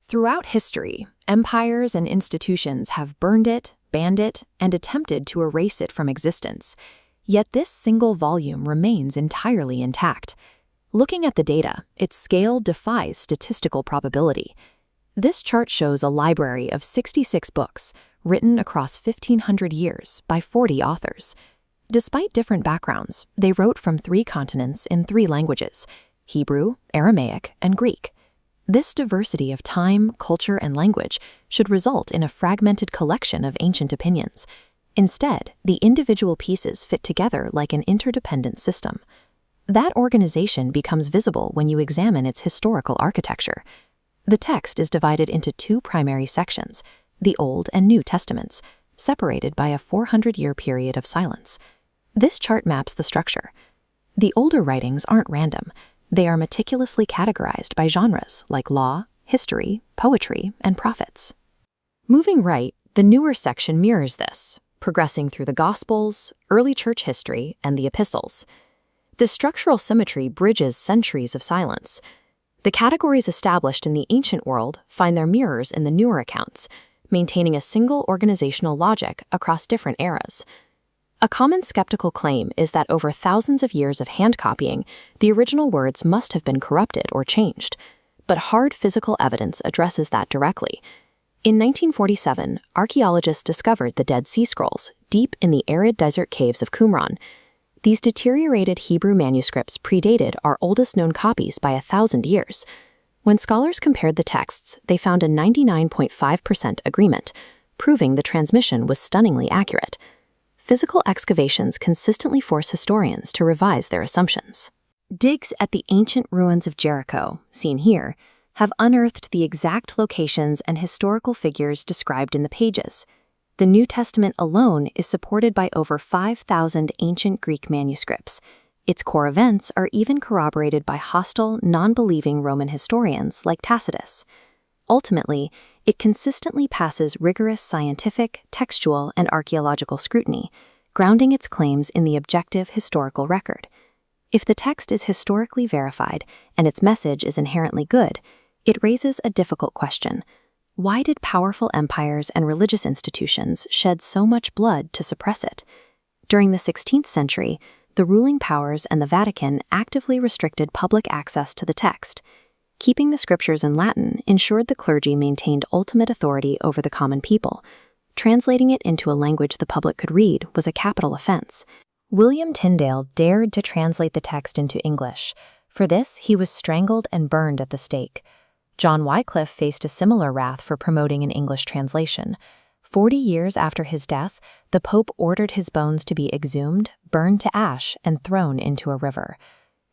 Throughout history, empires and institutions have burned it, banned it, and attempted to erase it from existence. Yet this single volume remains entirely intact. Looking at the data, its scale defies statistical probability. This chart shows a library of 66 books, written across 1,500 years by 40 authors. Despite different backgrounds, they wrote from 3 continents in 3 languages: Hebrew, Aramaic, and Greek. This diversity of time, culture, and language should result in a fragmented collection of ancient opinions. Instead, the individual pieces fit together like an interdependent system. That organization becomes visible when you examine its historical architecture. The text is divided into 2 primary sections, the Old and New Testaments, separated by a 400-year period of silence. This chart maps the structure. The older writings aren't random. They are meticulously categorized by genres like law, history, poetry, and prophets. Moving right, the newer section mirrors this, progressing through the Gospels, early church history, and the epistles. This structural symmetry bridges centuries of silence. The categories established in the ancient world find their mirrors in the newer accounts, maintaining a single organizational logic across different eras. A common skeptical claim is that over thousands of years of hand copying, the original words must have been corrupted or changed. But hard physical evidence addresses that directly. In 1947, archaeologists discovered the Dead Sea Scrolls deep in the arid desert caves of Qumran. These deteriorated Hebrew manuscripts predated our oldest known copies by 1,000 years. When scholars compared the texts, they found a 99.5% agreement, proving the transmission was stunningly accurate. Physical excavations consistently force historians to revise their assumptions. Digs at the ancient ruins of Jericho, seen here, have unearthed the exact locations and historical figures described in the pages. The New Testament alone is supported by over 5,000 ancient Greek manuscripts. Its core events are even corroborated by hostile, non-believing Roman historians like Tacitus. Ultimately, it consistently passes rigorous scientific, textual, and archaeological scrutiny, grounding its claims in the objective historical record. If the text is historically verified and its message is inherently good, it raises a difficult question. Why did powerful empires and religious institutions shed so much blood to suppress it? During the 16th century, the ruling powers and the Vatican actively restricted public access to the text. Keeping the scriptures in Latin ensured the clergy maintained ultimate authority over the common people. Translating it into a language the public could read was a capital offense. William Tyndale dared to translate the text into English. For this, he was strangled and burned at the stake. John Wycliffe faced a similar wrath for promoting an English translation. 40 years after his death, the Pope ordered his bones to be exhumed, burned to ash, and thrown into a river.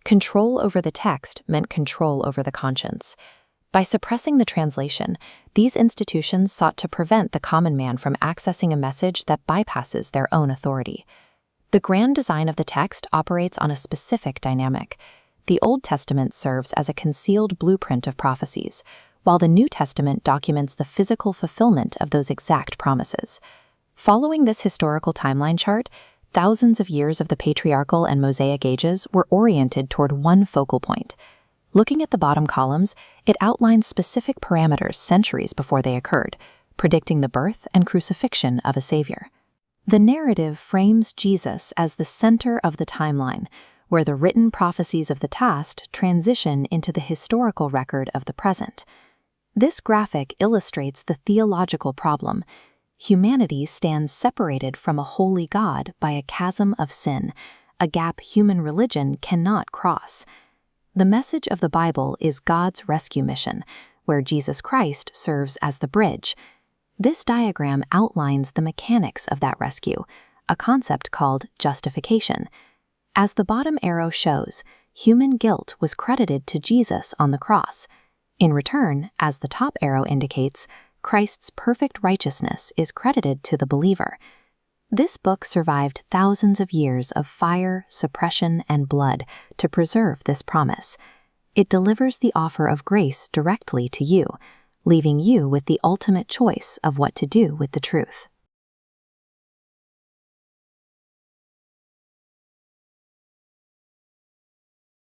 Control over the text meant control over the conscience. By suppressing the translation, these institutions sought to prevent the common man from accessing a message that bypasses their own authority. The grand design of the text operates on a specific dynamic. The Old Testament serves as a concealed blueprint of prophecies, while the New Testament documents the physical fulfillment of those exact promises. Following this historical timeline chart, thousands of years of the patriarchal and Mosaic ages were oriented toward one focal point. Looking at the bottom columns, it outlines specific parameters centuries before they occurred, predicting the birth and crucifixion of a savior. The narrative frames Jesus as the center of the timeline, where the written prophecies of the past transition into the historical record of the present. This graphic illustrates the theological problem. Humanity stands separated from a holy God by a chasm of sin, a gap human religion cannot cross. The message of the Bible is God's rescue mission, where Jesus Christ serves as the bridge. This diagram outlines the mechanics of that rescue, a concept called justification. As the bottom arrow shows, human guilt was credited to Jesus on the cross. In return, as the top arrow indicates, Christ's perfect righteousness is credited to the believer. This book survived thousands of years of fire, suppression, and blood to preserve this promise. It delivers the offer of grace directly to you, leaving you with the ultimate choice of what to do with the truth.